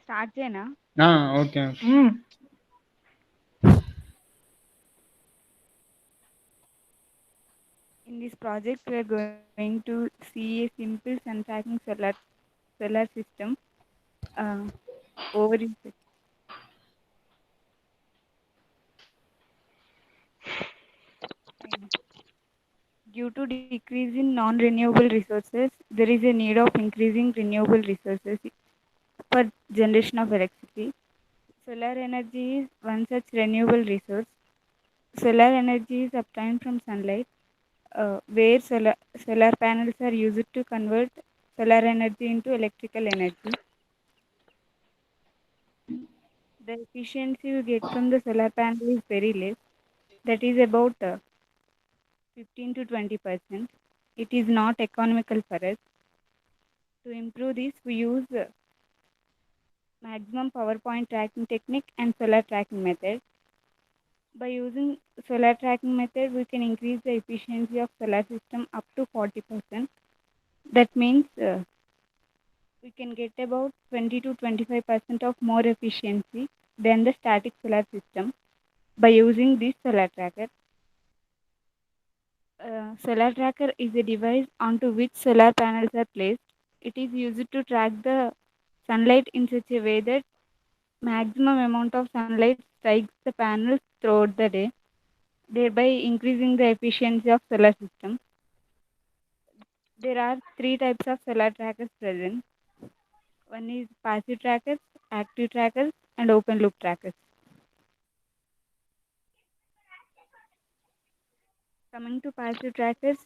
Start చేయనా? Okay. In this project, we are going to see a simple sun tracking solar system. Uh, over Due to decrease in non-renewable resources, there is a need of increasing renewable resources for generation of electricity. Solar energy is one such renewable resource. Solar energy is obtained from sunlight, where solar panels are used to convert solar energy into electrical energy. The efficiency you get from the solar panel is very less, that is about 15 to 20%. It is not economical for us. To improve this, we use maximum power point tracking technique and solar tracking method. By using solar tracking method, we can increase the efficiency of solar system up to 40%. That means we can get about 20 to 25% of more efficiency than the static solar system by using this solar tracker. Solar tracker is a device onto which solar panels are placed. It is used to track the sunlight in such a way that maximum amount of sunlight strikes the panels throughout the day, thereby increasing the efficiency of solar system. There are three types of solar trackers present. One is passive trackers, active trackers, and open loop trackers. Coming to passive trackers,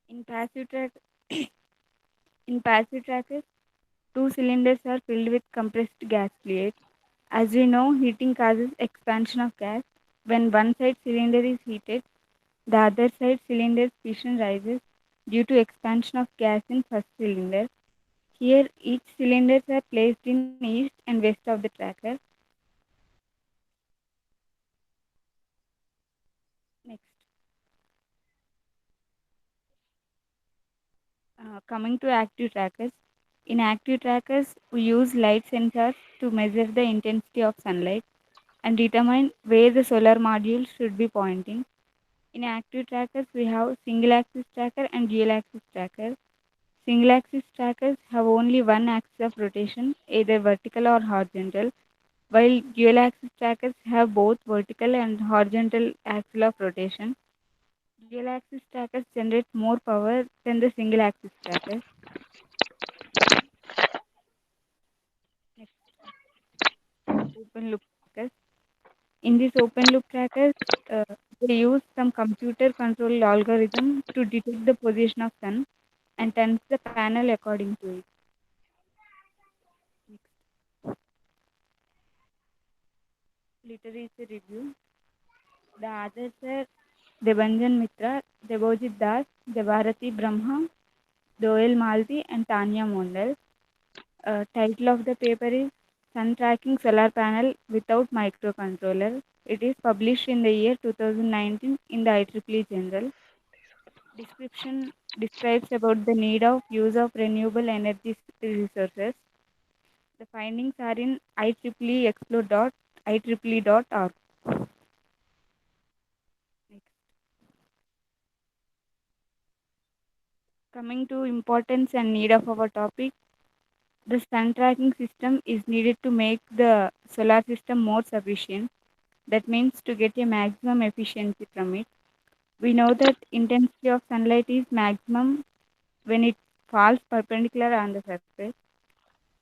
in passive track in passive trackers, two cylinders are filled with compressed gas fluid. As we know, heating causes expansion of gas. When one side cylinder is heated, the other side cylinder's piston rises due to expansion of gas in first cylinder. Here, each cylinders are placed in east and west of the tracker. Next, coming to active trackers. In active trackers, we use light sensors to measure the intensity of sunlight and determine where the solar module should be pointing. In active trackers, we have single axis tracker and dual axis tracker. Single axis trackers have only one axis of rotation, either vertical or horizontal, while dual axis trackers have both vertical and horizontal axis of rotation. Dual axis trackers generate more power than the single axis trackers. Next, open loop trackers. In this open loop trackers, uh, they use some computer controlled algorithm to detect the position of sun and turns the panel according to it. Literature review. The authors are Debanjan Mitra, Debojit Das, Debarati Brahma, Doel Malvi, and Tanya Mondal. Title of the paper is Sun Tracking Solar Panel Without Microcontroller. It is published in the year 2019 in the IEEE General. Description describes about the need of use of renewable energy resources. The findings are in IEEE.org. Coming to importance and need of our topic, the sun tracking system is needed to make the solar system more sufficient. That means to get a maximum efficiency from it. We know that intensity of sunlight is maximum when it falls perpendicular on the surface.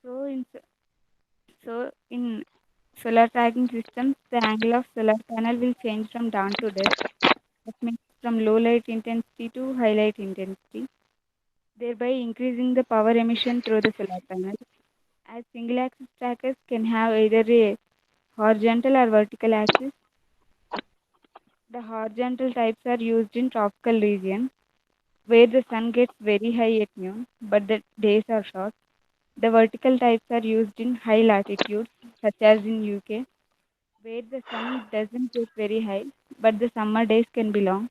So in in solar tracking systems, the angle of solar panel will change from dawn to dusk. That means from low light intensity to high light intensity, thereby increasing the power emission through the solar panel. As single axis trackers can have either a horizontal or vertical axis, the horizontal types are used in tropical regions where the sun gets very high at noon, but the days are short. The vertical types are used in high latitudes, such as in UK, where the sun doesn't get very high, but the summer days can be long.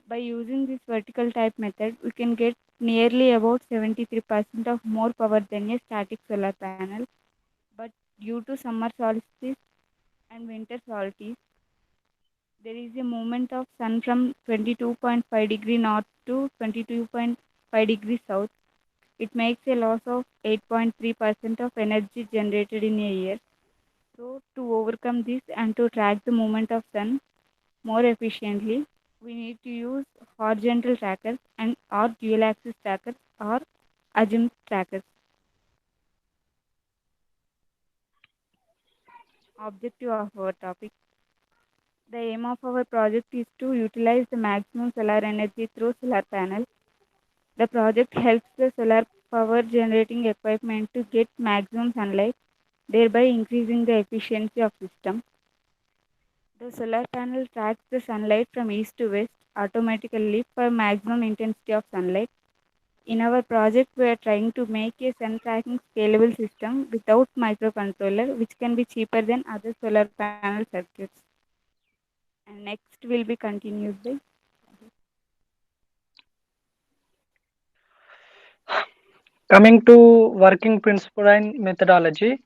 By using this vertical type method, we can get nearly about 73% of more power than a static solar panel. But due to summer solstice and winter solstice, there is a movement of sun from 22.5 degree north to 22.5 degree south. It makes a loss of 8.3% of energy generated in a year. So to overcome this and to track the movement of sun more efficiently, we need to use horizontal trackers and or dual axis trackers or azimuth trackers. Objective of our topic. The aim of our project is to utilize the maximum solar energy through solar panels. The project helps the solar power generating equipment to get maximum sunlight, thereby increasing the efficiency of system. The solar panel tracks the sunlight from east to west automatically for maximum intensity of sunlight. In our project, we are trying to make a sun tracking scalable system without microcontroller, which can be cheaper than other solar panel circuits. And next will be continued by. Coming to working principle and methodology,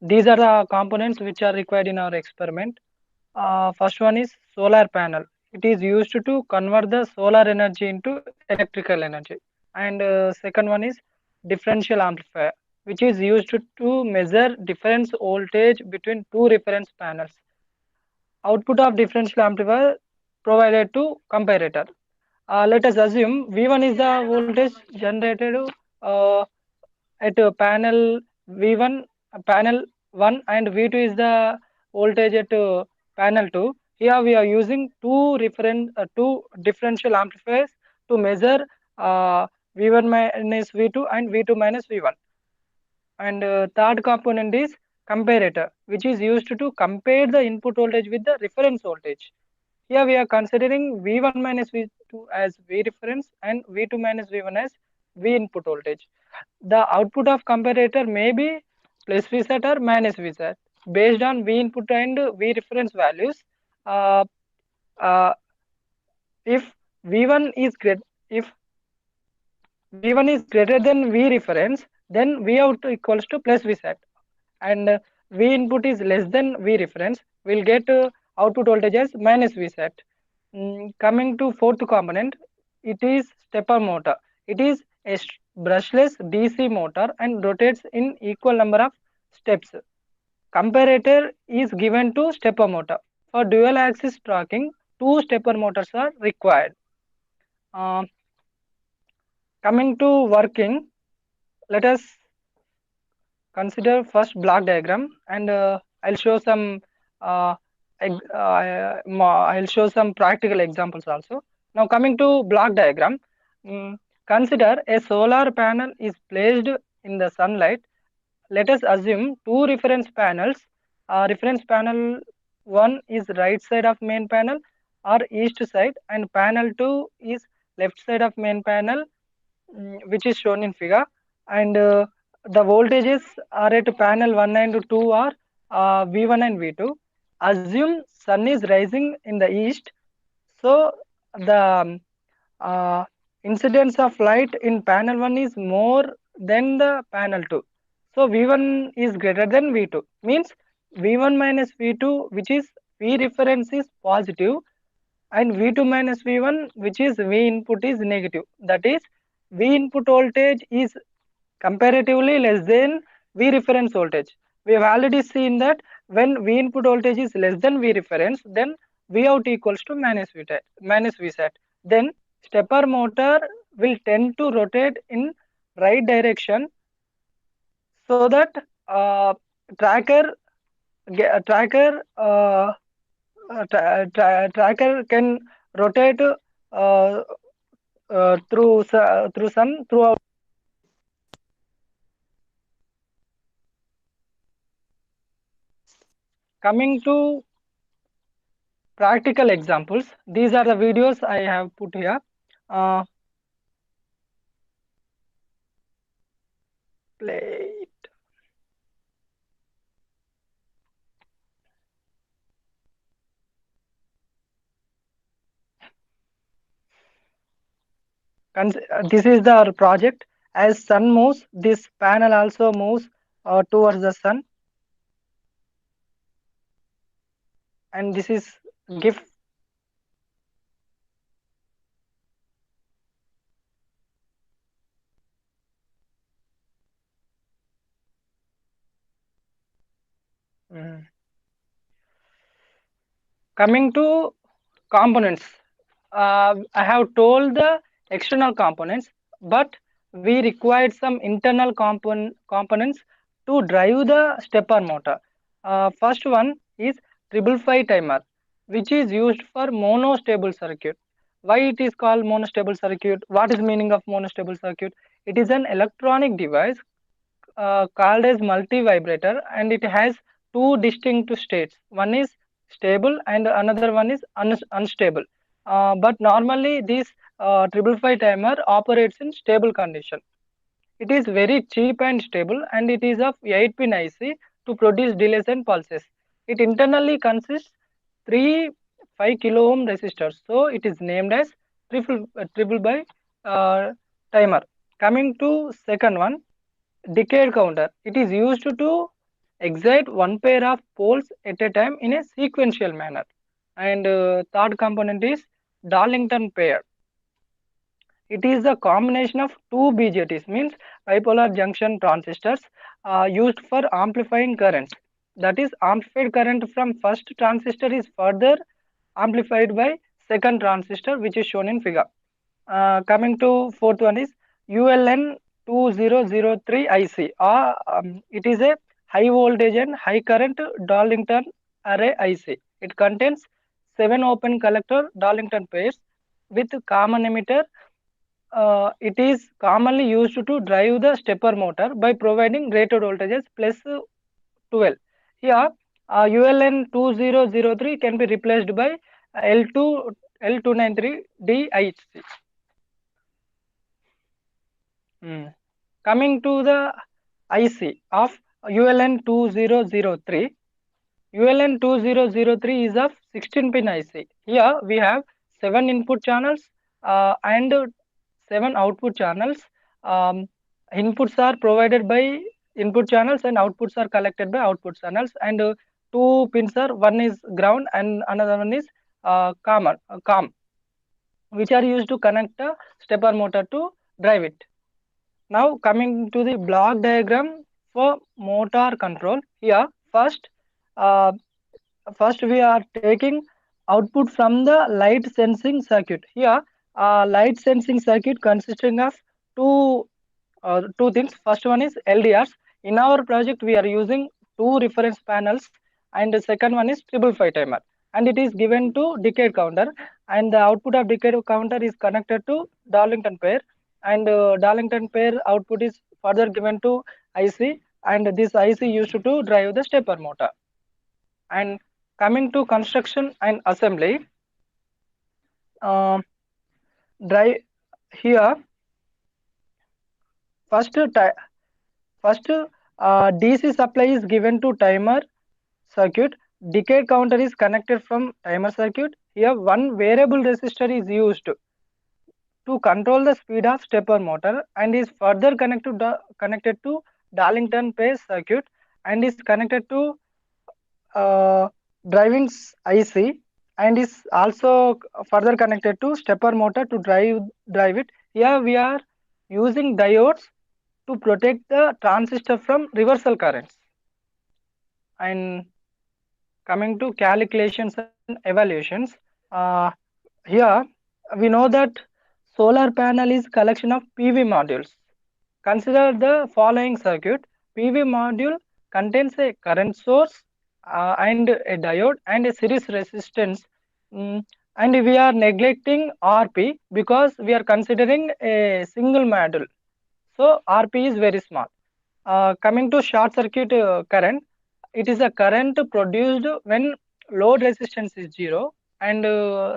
these are the components which are required in our experiment. First one is solar panel. It is used to convert the solar energy into electrical energy. And second one is differential amplifier, which is used to measure difference voltage between two reference panels. Output of differential amplifier provided to comparator. Let us assume V1 is the voltage generated uh, at panel V1, panel 1, and V2 is the voltage at panel 2. Here we are using two differential amplifiers to measure V1 minus V2 and V2 minus V1. And third component is comparator, which is used to compare the input voltage with the reference voltage. Here we are considering V1 minus V2 as V reference and V2 minus V1 as V input voltage. The output of comparator may be plus Vset or minus Vset based on V input and V reference values. Uh, uh, if V1 is great, if V1 is greater than V reference, then V out equals to plus Vset, and V input is less than V reference, we'll get output voltage as minus Vset. Coming to fourth component, it is stepper motor. It is a brushless DC motor and rotates in equal number of steps. Comparator is given to stepper motor. For dual axis tracking, two stepper motors are required. Uh, Coming to working, let us consider first block diagram, and I'll show some I'll show some practical examples also. Now coming to block diagram, consider a solar panel is placed in the sunlight. Let us assume two reference panels. Reference panel 1 is right side of main panel or east side, and panel 2 is left side of main panel, which is shown in figure. And the voltages are at panel 1 and 2 are V1 and V2. Assume sun is rising in the east, so the incidence of light in panel 1 is more than the panel 2. So V1 is greater than V2, means V1 minus V2, which is V reference, is positive, and V2 minus V1, which is V input, is negative. That is, V input voltage is comparatively less than V reference voltage. We have already seen that when V input voltage is less than V reference, then V out equals to minus V set. Then stepper motor will tend to rotate in right direction, so that uh, tracker tracker tracker can rotate through sun throughout. Coming to practical examples, these are the videos I have put here. Uh, Play. This is the project. As sun moves, this panel also moves towards the sun, and this is GIF. Mm. Coming to components, I have told the external components, but we required some internal components to drive the stepper motor. First one is triple five timer, which is used for monostable circuit. Why it is called monostable circuit? What is meaning of monostable circuit? It is an electronic device called as multi-vibrator, and it has two distinct states. One is stable and another one is unstable. But normally this triple five timer operates in stable condition. It is very cheap and stable, and it is of 8 pin IC to produce delays and pulses. It internally consists three 5 kilo ohm resistors, so it is named as triple by uh, timer. Coming to second one, decade counter. It is used to excite one pair of poles at a time in a sequential manner. And third component is Darlington pair. It is a combination of two BJTs, means bipolar junction transistors, used for amplifying currents. That is, amplified current from first transistor is further amplified by second transistor, which is shown in figure. Coming to fourth one is ULN 2003 IC. It is a high voltage and high current Darlington array IC. It contains 7 open collector Darlington pairs with common emitter. It is commonly used to drive the stepper motor by providing rated voltages plus 12. Here, ULN 2003 can be replaced by L293D IC. Coming to the IC of ULN 2003. ULN 2003 is of 16 pin IC. Here we have 7 input channels and 7 output channels. Inputs are provided by input channels and outputs are collected by output channels, and 2 pins are, one is ground and another one is COM, which are used to connect the stepper motor to drive it. Now coming to the block diagram for motor control. Here uh, first we are taking output from the light sensing circuit. Here light sensing circuit consisting of two things. First one is LDRs. In our project we are using two reference panels, and the second one is triple five timer, and it is given to decade counter, and the output of decade counter is connected to Darlington pair, and Darlington pair output is further given to IC, and this IC used to drive the stepper motor. And coming to construction and assembly, uh, drive here first first DC supply is given to timer circuit. Decade counter is connected from timer circuit. Here one variable resistor is used to control the speed of stepper motor, and is further connected to Darlington pair circuit, and is connected to uh, driving IC, and is also further connected to stepper motor to drive it. Here we are using diodes to protect the transistor from reversal currents. And coming to calculations and evaluations, uh, here we know that solar panel is collection of PV modules. Consider the following circuit. PV module contains a current source and a diode and a series resistance. Mm, and we are neglecting RP because we are considering a single module. So RP is very small. Coming to short circuit current, it is a current produced when load resistance is 0, and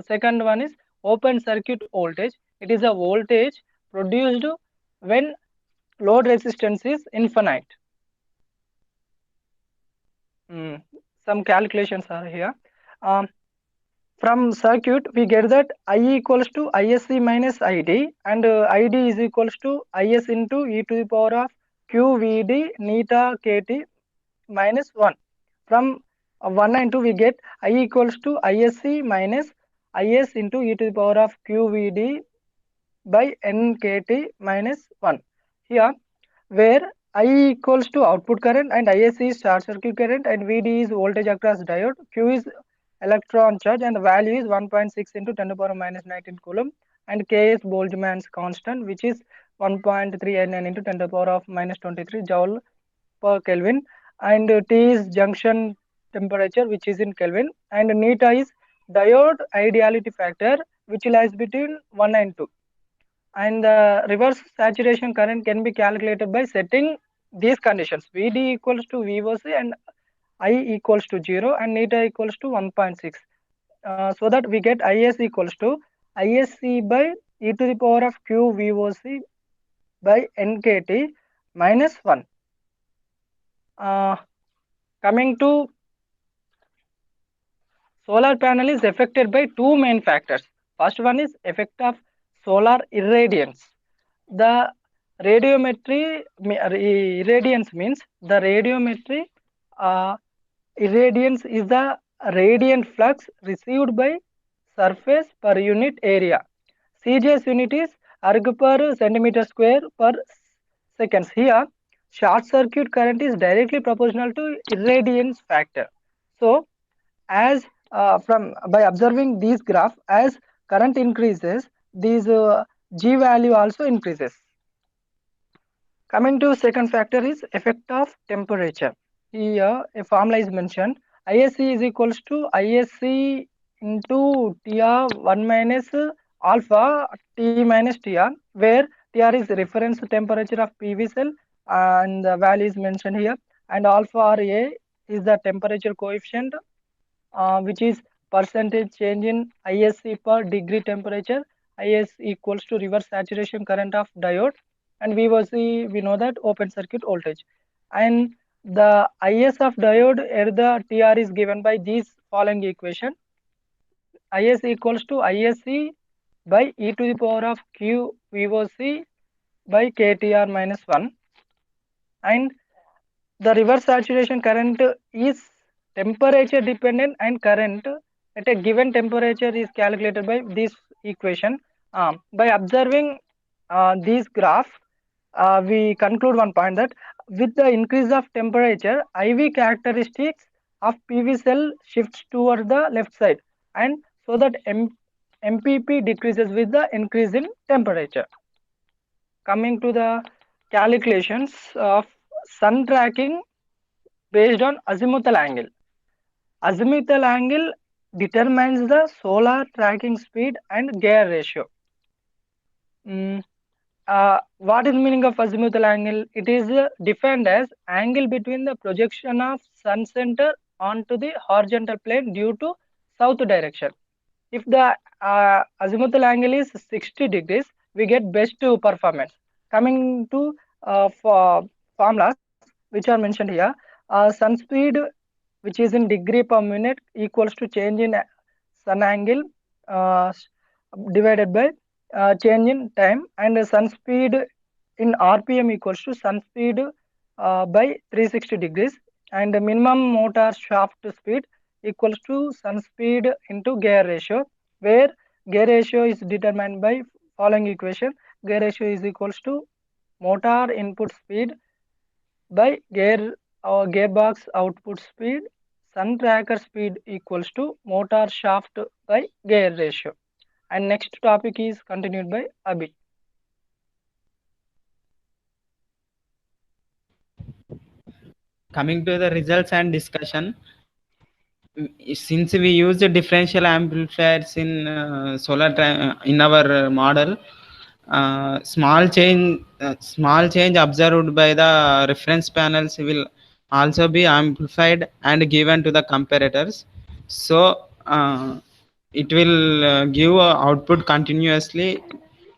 second one is open circuit voltage. It is a voltage produced when load resistance is infinite. Mm, some calculations are here. Um, From circuit, we get that I equals to ISC minus ID, and ID is equals to IS into e to the power of QVD neta KT minus 1. From 1 and 2, we get I equals to ISC minus IS into e to the power of QVD by NKT minus 1. Here, where I equals to output current and IS is short circuit current and VD is voltage across diode, Q is electron charge and the value is 1.6 into 10 to the power minus 19 coulomb, and K is Boltzmann's constant, which is 1.389 into 10 to the power of minus 23 joule per Kelvin, and T is junction temperature, which is in Kelvin, and neta is diode ideality factor, which lies between 1 and 2. And the reverse saturation current can be calculated by setting these conditions: Vd equals to Voc and I equals to 0 and neta equals to 1.6, so that we get Is equals to Isc by e to the power of q Voc by nkt minus 1. Coming to solar panel is affected by two main factors. First one is effect of solar irradiance. The irradiance means the radiometry irradiance is the radiant flux received by surface per unit area. CGS unit is erg per centimeter square per seconds. Here, short circuit current is directly proportional to irradiance factor. So, as from by observing these graph, as current increases, these G value also increases. Coming to second factor is effect of temperature. Here a formula is mentioned. Isc is equals to Isc into Tr 1 minus alpha T minus Tr, where Tr is reference temperature of PV cell and the value is mentioned here, and alpha or A is the temperature coefficient, which is percentage change in Isc per degree temperature. Is equals to reverse saturation current of diode, and Voc we know that open circuit voltage, and the Is of diode at the Tr is given by these following equation: Is equals to Isc by e to the power of q Voc by Ktr minus 1, and the reverse saturation current is temperature dependent, and current at a given temperature is calculated by this equation. By observing these graph, we conclude one point that with the increase of temperature, IV characteristics of PV cell shifts toward the left side, and so that MPP decreases with the increase in temperature. Coming to the calculations of sun tracking based on azimuthal angle. Azimuthal angle determines the solar tracking speed and gear ratio. What is meaning of azimuthal angle? It is defined as angle between the projection of sun center onto the horizontal plane due to south direction. If the azimuthal angle is 60 degrees, we get best performance. Coming to formulas which are mentioned here, sun speed, which is in degree per minute, equals to change in sun angle divided by change in time, and sun speed in RPM equals to sun speed by 360 degrees, and the minimum motor shaft speed equals to sun speed into gear ratio, where gear ratio is determined by following equation: gear ratio is equals to motor input speed by gearbox output speed. Sun tracker speed equals to motor shaft by gear ratio. And next topic is continued by Abhi. Coming to the results and discussion, since we use the differential amplifiers in in our model, small change observed by the reference panels will also be amplified and given to the comparators. So it will give output continuously,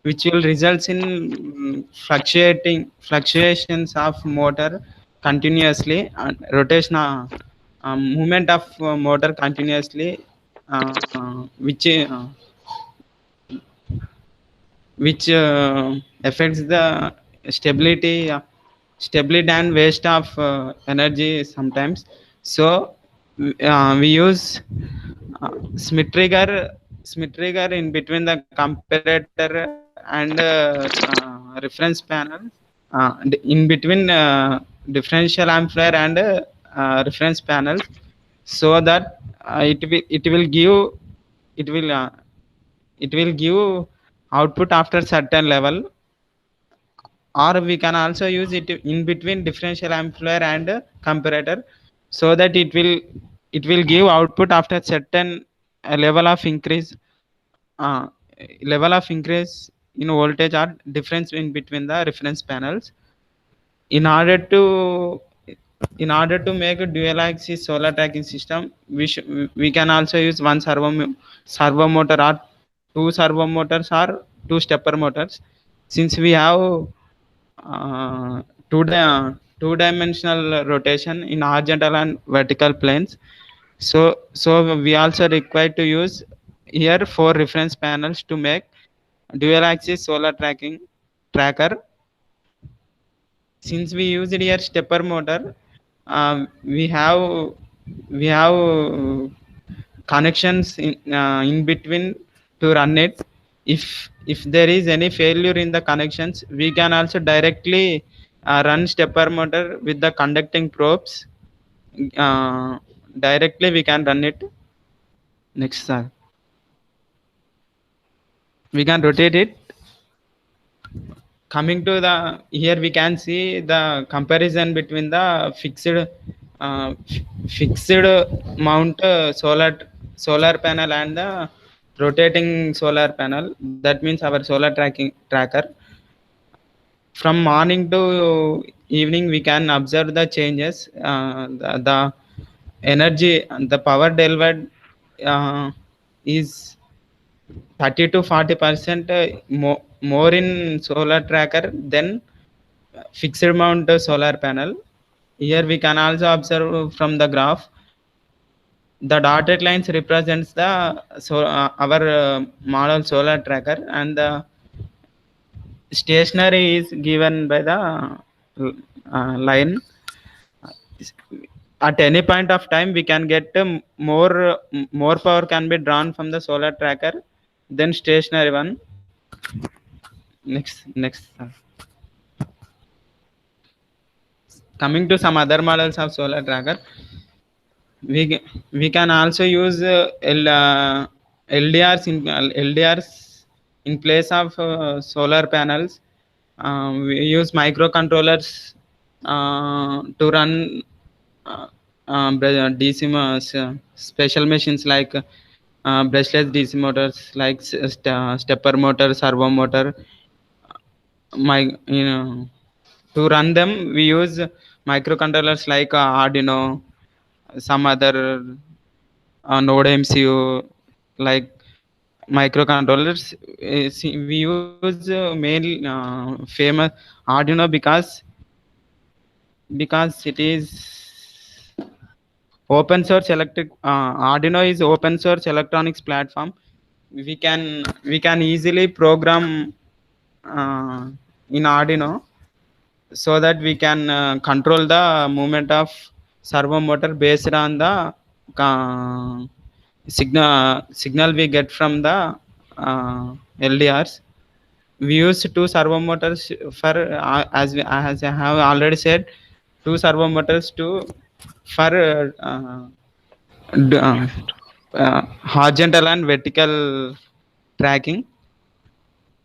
which will result in fluctuations of motor continuously and rotation movement of motor continuously which affects the stability stability and waste of energy sometimes. So we use smith trigger in between the comparator and reference panel, in between differential amplifier and reference panels, so that it will give it will it will give output after certain level, or we can also use it in between differential amplifier and comparator, so that it will give output after certain level of increase, uh, in voltage or difference in between the reference panels. In order to make a dual axis solar tracking system, we can also use one servo motor, or two servo motors, or two stepper motors. Since we have uh, two dimensional rotation in horizontal and vertical planes, so we also require to use here four reference panels to make dual axis solar tracking tracker. Since we used here stepper motor, we have connections in between to run it. If there is any failure in the connections, we can also directly run stepper motor with the conducting probes. uh, Directly we can run it. Next, we can rotate it. Coming to the here, we can see the comparison between the fixed mount solar panel and the rotating solar panel. That means our solar tracking tracker. From morning to evening, we can observe the changes. The energy, the power delivered is 30 to 40% more in solar tracker than fixed mount solar panel. Here we can also observe from the graph, the dotted lines represents the our model solar tracker, and the stationary is given by the line. At any point of time, we can get more power can be drawn from the solar tracker than stationary one. Next. Coming to some other models of solar tracker, we can also use LDRs in place of solar panels. We use microcontrollers to run DC special machines like brushless DC motors, like stepper motor, servo motor. To run them, we use microcontrollers like Arduino, some other Node MCU, like microcontrollers. We use mainly famous Arduino because it is open source electric. Arduino is open source electronics platform. We can easily program in Arduino, so that we can control the movement of servo motor based on the signal we get from the LDRs. We use two servo motors for as I have already said, two servo motors to for horizontal and vertical tracking.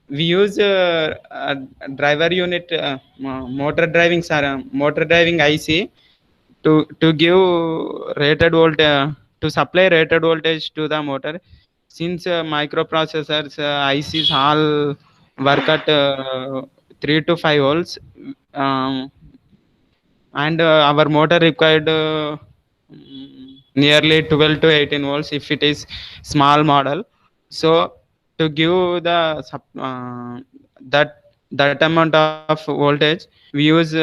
We use driver unit, motor driving IC to give rated voltage, to supply rated voltage to the motor. Since microprocessors ICs all work at 3 to 5 volts, um, and our motor required nearly 12 to 18 volts if it is small model. So to give the that amount of voltage, we use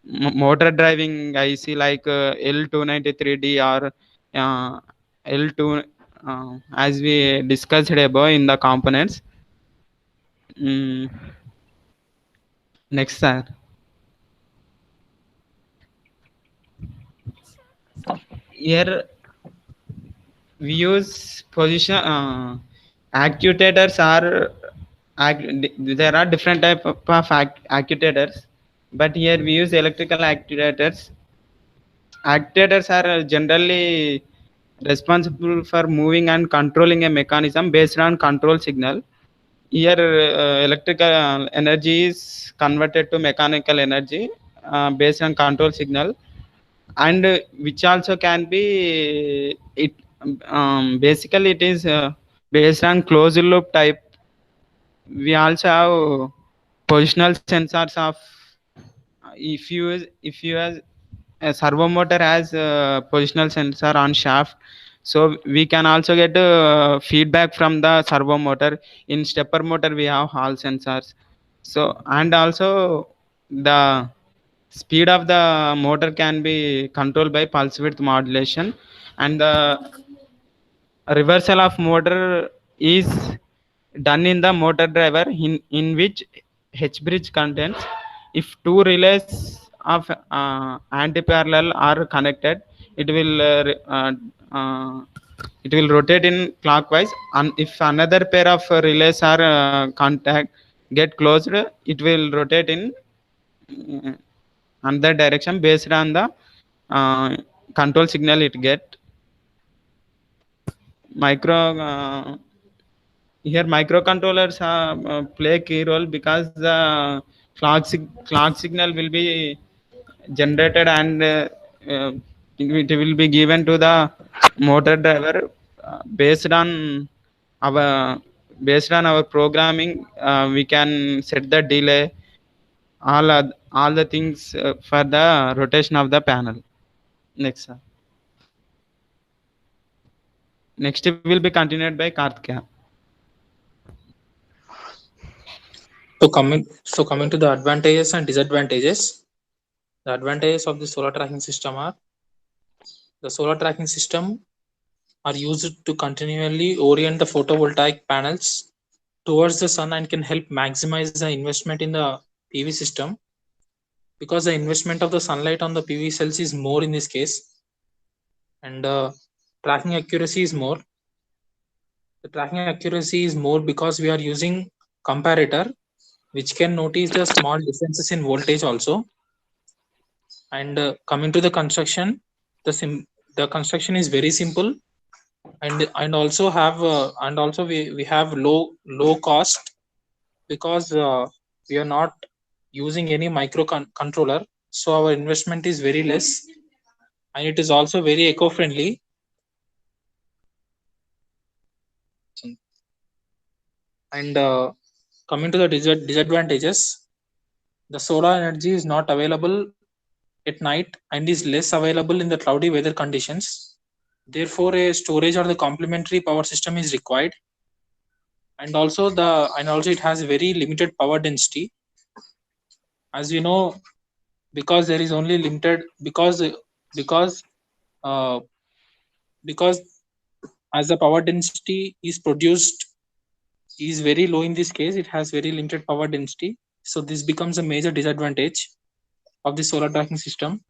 motor driving IC like L293D or L2 as we discussed above in the components. Next, sir. Here we use position actuators are there are different type of actuators, but here we use electrical actuators. Actuators are generally responsible for moving and controlling a mechanism based on control signal. Here electrical energy is converted to mechanical energy based on control signal, and which also can be it basically it is based on closed loop type. We also have positional sensors of if you has a servo motor has a positional sensor on shaft, so we can also get feedback from the servo motor. In stepper motor we have hall sensors. So and also the speed of the motor can be controlled by pulse width modulation, and the reversal of motor is done in the motor driver, in which H bridge contains. If two relays of anti-parallel are connected, it will it will rotate in clockwise, and if another pair of relays are contact get closed, it will rotate in uh, another direction based on the uh, control signal it get. Micro Here microcontrollers play key role because the clock signal will be generated, and it will be given to the motor driver based on our programming. We can set the delay, all the things for the rotation of the panel. Next, sir. Next will be continued by Karthika. So coming to the advantages and disadvantages. The advantages of the solar tracking system are: the solar tracking system are used to continually orient the photovoltaic panels towards the sun and can help maximize the investment in the PV system, because the investment of the sunlight on the PV cells is more in this case, and tracking accuracy is more. The tracking accuracy is more because we are using comparator, which can notice the small differences in voltage also. And coming to the construction, the construction is very simple, and also have we have low cost, because we are not using any controller, so our investment is very less, and it is also very eco friendly. And coming to the disadvantages, the solar energy is not available at night and is less available in the cloudy weather conditions. Therefore, a storage or the complementary power system is required. And also it has very limited power density. As we know, because there is only limited because uh, because as the power density is produced is very low in this case, it has very limited power density. So this becomes a major disadvantage of the solar tracking system.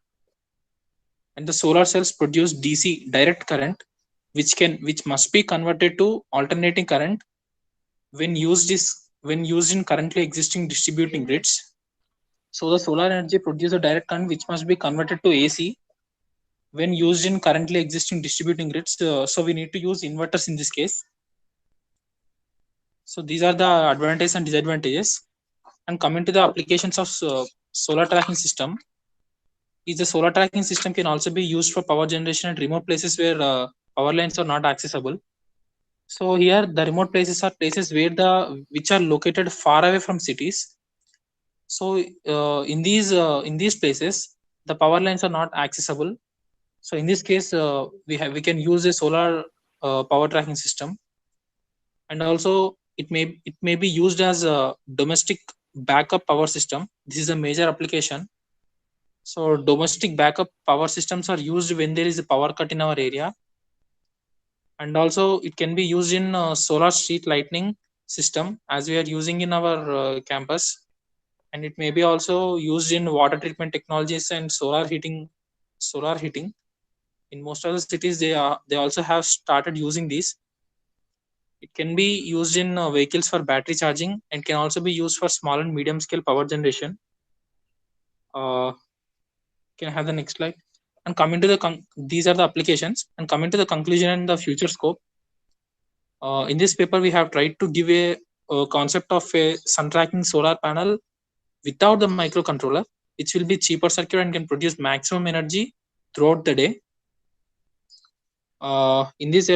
And the solar cells produce DC direct current, which must be converted to alternating current when used in currently existing distributing grids. So the solar energy produces a direct current which must be converted to AC when used in currently existing distributing grids. So we need to use inverters in this case. So these are the advantages and disadvantages. And coming to the applications of solar tracking system, is the solar tracking system can also be used for power generation at remote places where power lines are not accessible. So here the remote places are places which are located far away from cities. So in these places the power lines are not accessible. So in this case we can use a solar power tracking system. And also it may be used as a domestic backup power system. This is a major application. So domestic backup power systems are used when there is a power cut in our area. and also it can be used in solar street lighting system as we are using in our campus, and it may be also used in water treatment technologies and solar heating. In most of the cities they also have started using these. It can be used in vehicles for battery charging and can also be used for small and medium scale power generation. Can I have the next slide? And coming to these are the applications, and coming to the conclusion and the future scope. In this paper, we have tried to give a concept of a sun tracking solar panel without the microcontroller, which will be cheaper, secure, and can produce maximum energy throughout the day. In this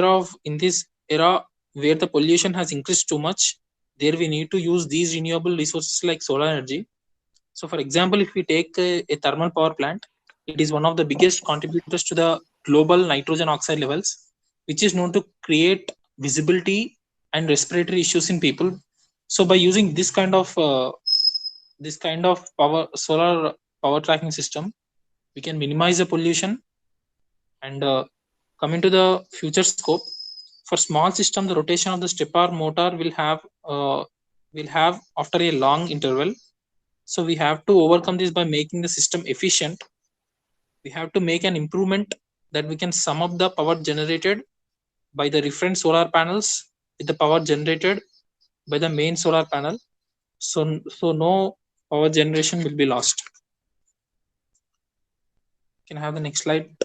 era where the pollution has increased too much, there we need to use these renewable resources like solar energy. So, for example, if we take a thermal power plant, it is one of the biggest contributors to the global nitrogen oxide levels, which is known to create visibility and respiratory issues in people. So, by using this kind of solar power tracking system, we can minimize the pollution. And coming to the future scope, for small system, the rotation of the stepper motor will have after a long interval. So we have to overcome this by making the system efficient. We have to make an improvement that we can sum up the power generated by the reference solar panels with the power generated by the main solar panel. So no power generation will be lost. Can I have the next slide?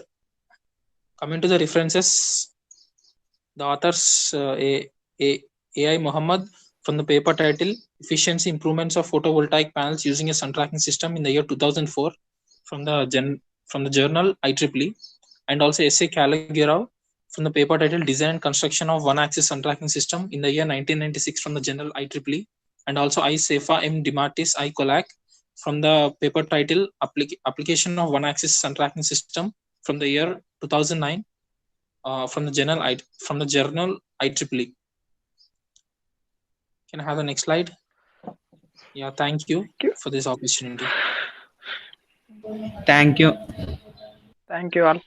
Coming to the references, the authors AI Muhammad from the paper title Efficiency Improvements of Photovoltaic Panels Using a Sun Tracking System in the year 2004 from the journal IEEE, and also S.A. Kalagirao from the paper title Design and Construction of One Axis Sun Tracking System in the year 1996 from the journal IEEE, and also I. Sefa M. Dimartis I. Kolak from the paper title Application of One Axis Sun Tracking System from the year 2009 from the journal IEEE. Can I have the next slide? Yeah, thank you for this opportunity. Thank you. Thank you all.